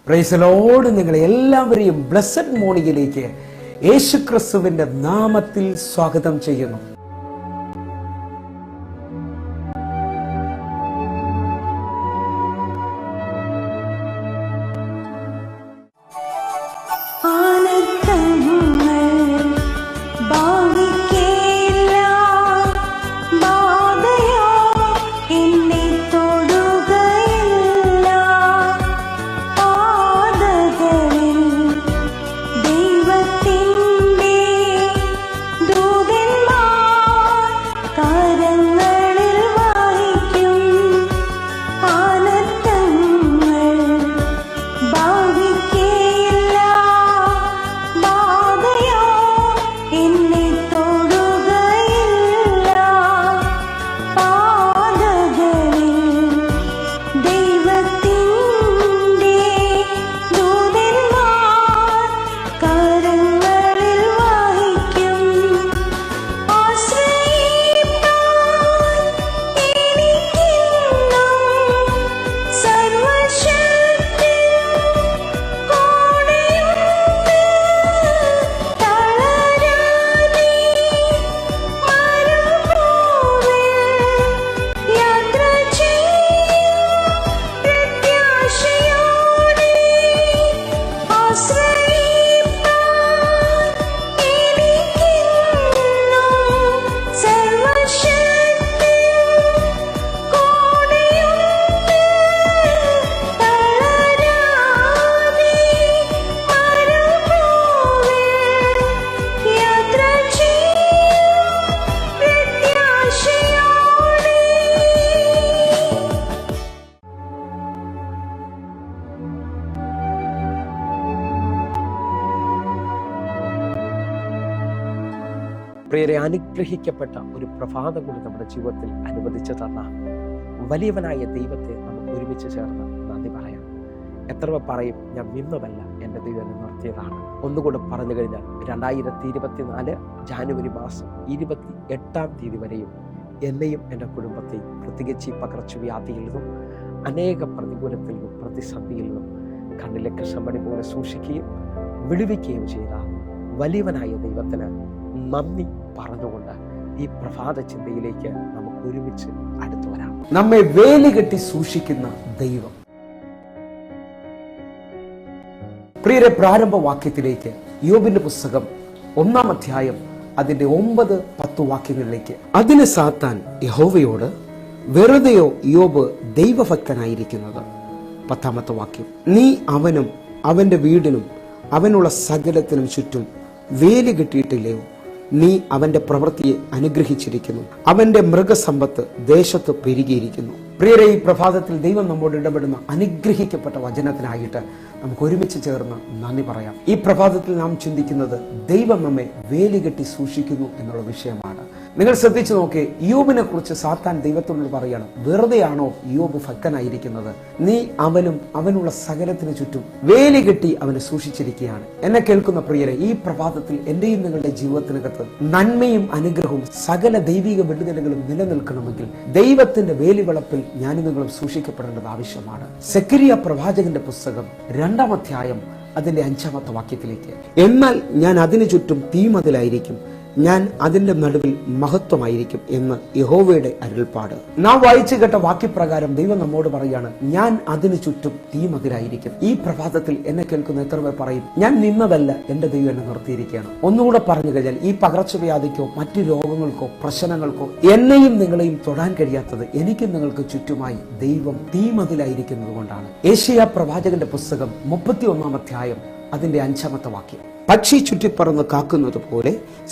Praise the Lord. നിങ്ങളെ എല്ലാവരെയും blessed മോർണിംഗിലേക്ക് യേശുക്രിസ്തുവിന്റെ നാമത്തിൽ സ്വാഗതം ചെയ്യുന്നു. പ്രിയരെ, അനുഗ്രഹിക്കപ്പെട്ട ഒരു പ്രഭാതം കൂടി നമ്മുടെ ജീവിതത്തിൽ അനുവദിച്ചു തന്ന വലിയവനായ ദൈവത്തെ നമുക്ക് ഒരുമിച്ച് ചേർന്ന് നന്ദി പറയാം. എത്ര പറയും, ഞാൻ നിന്നതല്ല, എൻ്റെ ദൈവം എന്നെ നിർത്തിയതാണ്. ഒന്നുകൂടെ പറഞ്ഞു കഴിഞ്ഞാൽ 2024 ജാനുവരി മാസം 28-ാം തീയതി വരെയും എന്നെയും എൻ്റെ കുടുംബത്തെയും പ്രത്യേകിച്ച് ഈ പകർച്ചവ്യാധിയിൽ നിന്നും അനേക പ്രതികൂലത്തിൽ നിന്നും പ്രതിസന്ധിയിൽ നിന്നും കണ്ണിലെ കൃഷ്ണമണി പോലെ സൂക്ഷിക്കുകയും വിടുവിക്കുകയും ചെയ്ത വലിയവനായ ദൈവത്തിന് നന്ദി പറഞ്ഞുകൊണ്ട് ഈ പ്രഭാത ചിന്തയിലേക്ക് നമുക്ക് ഒരുമിച്ച് അടുത്തു വരാം. നമ്മെ വേലി കെട്ടി സൂക്ഷിക്കുന്ന ദൈവം. പ്രിയരെ, പ്രാരംഭ വാക്യത്തിലേക്ക് യോബിന്റെ പുസ്തകം 1-ാം അധ്യായം അതിന്റെ 9-10 വാക്യങ്ങളിലേക്ക്. അതിന് സാത്താൻ യഹോവയോട്, വെറുതെയോ യോബ് ദൈവഭക്തനായിരിക്കുന്നത്? 10-ാമത്തെ വാക്യം, നീ അവനും അവന്റെ വീടിനും അവനുള്ള സകലത്തിനും ചുറ്റും വേലി കെട്ടിയിട്ടില്ലയോ? നീ അവന്റെ പ്രവൃത്തിയെ അനുഗ്രഹിച്ചിരിക്കുന്നു, അവന്റെ മൃഗസമ്പത്ത് ദേശത്ത് പെരുകിയിരിക്കുന്നു. പ്രിയരെ, ഈ പ്രഭാതത്തിൽ ദൈവം നമ്മോട് ഇടപെടുന്ന അനുഗ്രഹിക്കപ്പെട്ട വചനത്തിനായിട്ട് നമുക്ക് ഒരുമിച്ച് ചേർന്ന് നന്ദി പറയാം. ഈ പ്രഭാതത്തിൽ നാം ചിന്തിക്കുന്നത് ദൈവം നമ്മെ വേലി കെട്ടി സൂക്ഷിക്കുന്നു എന്നുള്ള വിഷയമാണ്. നിങ്ങൾ ശ്രദ്ധിച്ചു നോക്കേ, യോബിനെ കുറിച്ച് സാത്താൻ ദൈവത്തോട് പറയാണ്, വെറുതെയാണോ യോബ് ഭക്തനായിരിക്കുന്നത്? നീ അവനും അവനുള്ള സകലത്തിന് ചുറ്റും വേലി കെട്ടി അവനെ സൂക്ഷിച്ചിരിക്കുകയാണ്. എന്നെ കേൾക്കുന്ന പ്രിയരെ, ഈ പ്രഭാതത്തിൽ എന്റെയും നിങ്ങളുടെ ജീവിതത്തിനകത്ത് നന്മയും അനുഗ്രഹവും സകല ദൈവിക വിടുതലുകളും നിലനിൽക്കണമെങ്കിൽ ദൈവത്തിന്റെ വേലിവളപ്പിൽ ഞാനും നിങ്ങളും സൂക്ഷിക്കപ്പെടേണ്ടത് ആവശ്യമാണ്. സെക്കരിയ പ്രവാചകന്റെ പുസ്തകം 2-ാം അധ്യായം അതിന്റെ 5-ാമത്തെ വാക്യത്തിലേക്ക്, എന്നാൽ ഞാൻ അതിനു ചുറ്റും തീമതിലായിരിക്കും, ഞാൻ അതിന്റെ നടുവിൽ മഹത്വമായിരിക്കും എന്ന് യഹോവയുടെ അരുൾപ്പാട്. നാം വായിച്ചു കേട്ട വാക്യപ്രകാരം ദൈവം നമ്മോട് പറയാണ്, ഞാൻ അതിനു ചുറ്റും തീമതിലായിരിക്കും. ഈ പ്രഭാതത്തിൽ എന്നെ കേൾക്കുന്ന എത്ര പേർ പറയും, ഞാൻ നിന്നതല്ല, എന്റെ ദൈവം എന്നെ നിർത്തിയിരിക്കുകയാണ്? ഒന്നുകൂടെ പറഞ്ഞു കഴിഞ്ഞാൽ, ഈ പകർച്ചവ്യാധിക്കോ മറ്റു രോഗങ്ങൾക്കോ പ്രശ്നങ്ങൾക്കോ എന്നെയും നിങ്ങളെയും തൊടാൻ കഴിയാത്തത് എനിക്കും നിങ്ങൾക്ക് ചുറ്റുമായി ദൈവം തീമതിലായിരിക്കുന്നത് കൊണ്ടാണ്. യെശയ്യാ പ്രവാചകന്റെ പുസ്തകം 31-ാം അധ്യായം അതിന്റെ 5-ാമത്തെ വാക്യം, പക്ഷി ചുറ്റിപ്പറന്ന് കാക്കുന്നത് പോലെ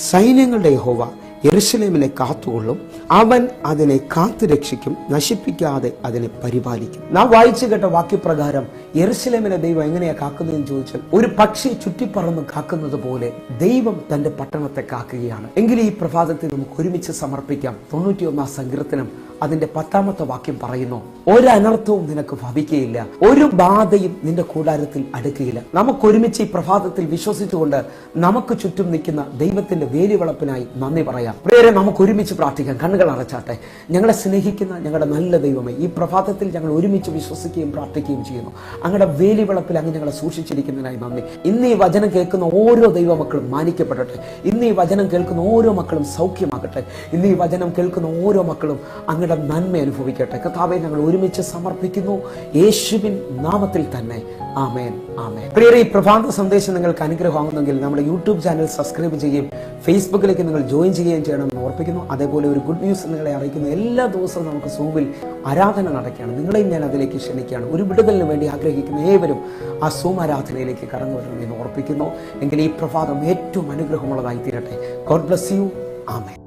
സൈന്യങ്ങളുടെ യഹോവ യെരൂശലേമിനെ കാത്തുകൊള്ളും, അവൻ അതിനെ കാത്തു രക്ഷിക്കും, നശിപ്പിക്കാതെ അതിനെ പരിപാലിക്കും. നാം വായിച്ചു കേട്ട വാക്യപ്രകാരം യെരൂശലേമിനെ ദൈവം എങ്ങനെയാ കാക്കുന്നതെന്ന് ചോദിച്ചാൽ, ഒരു പക്ഷി ചുറ്റിപ്പറന്ന് കാക്കുന്നത് പോലെ ദൈവം തന്റെ പട്ടണത്തെ കാക്കുകയാണ്. എങ്കിൽ ഈ പ്രഭാതത്തിൽ നമുക്ക് ഒരുമിച്ച് സമർപ്പിക്കാം. 91-ാം സങ്കീർത്തനം അതിന്റെ 10-ാമത്തെ വാക്യം പറയുന്നു, ഒരനർത്ഥവും നിനക്ക് ഭവിക്കുകയില്ല, ഒരു ബാധയും നിന്റെ കൂടാരത്തിൽ അടുക്കുകയില്ല. നമുക്കൊരുമിച്ച് ഈ പ്രഭാതത്തിൽ വിശ്വസിച്ചുകൊണ്ട് നമുക്ക് ചുറ്റും നിൽക്കുന്ന ദൈവത്തിന്റെ വേലിവളപ്പിനായി നന്ദി പറയാം. പറയാം. പ്രിയരെ, നമുക്ക് ഒരുമിച്ച് പ്രാർത്ഥിക്കാം. കണ്ണുകൾ അടച്ചാട്ടെ. ഞങ്ങളെ സ്നേഹിക്കുന്ന ഞങ്ങളുടെ നല്ല ദൈവമേ, ഈ പ്രഭാതത്തിൽ ഞങ്ങൾ ഒരുമിച്ച് വിശ്വസിക്കുകയും പ്രാർത്ഥിക്കുകയും ചെയ്യുന്നു. അങ്ങയുടെ വേലിവിളപ്പിൽ അങ്ങ് ഞങ്ങളെ സൂക്ഷിച്ചിരിക്കുന്നതിനായി നന്ദി. ഇന്ന് ഈ വചനം കേൾക്കുന്ന ഓരോ ദൈവമക്കളും മാനിക്കപ്പെടട്ടെ. ഇന്ന് ഈ വചനം കേൾക്കുന്ന ഓരോ മക്കളും സൗഖ്യമാകട്ടെ. ഇന്ന് ഈ വചനം കേൾക്കുന്ന ഓരോ മക്കളും അങ്ങയുടെ നന്മ അനുഭവിക്കട്ടെ. കർത്താവേ, ഞങ്ങൾ ഒരുമിച്ച് സമർപ്പിക്കുന്നു യേശുവിൻ നാമത്തിൽ തന്നെ. ആമേൻ, ആമേൻ. പ്രിയരെ, ഈ പ്രഭാത സന്ദേശം നിങ്ങൾക്ക് അനുഗ്രഹമാകുന്നെങ്കിൽ നമ്മുടെ യൂട്യൂബ് ചാനൽ സബ്സ്ക്രൈബ് ചെയ്യുകയും ഫേസ്ബുക്കിലേക്ക് നിങ്ങൾ ജോയിൻ ചെയ്യുകയും ചെയ്യണമെന്ന് ഓർപ്പിക്കുന്നു. അതേപോലെ ഒരു ഗുഡ് ന്യൂസ് നിങ്ങളെ അറിയിക്കുന്നു. എല്ലാ ദിവസവും നമുക്ക് സൂമിൽ ആരാധന നടക്കുകയാണ്. നിങ്ങളെയും ഞാൻ അതിലേക്ക് ക്ഷണിക്കുകയാണ്. ഒരു വിടുതലിന് വേണ്ടി ആഗ്രഹിക്കുന്ന ഏവരും ആ സൂം ആരാധനയിലേക്ക് കടന്നു വരണമെന്ന് ഓർപ്പിക്കുന്നു. എങ്കിൽ ഈ പ്രഭാതം ഏറ്റവും അനുഗ്രഹമുള്ളതായി തീരട്ടെ. God bless you. ആമേൻ.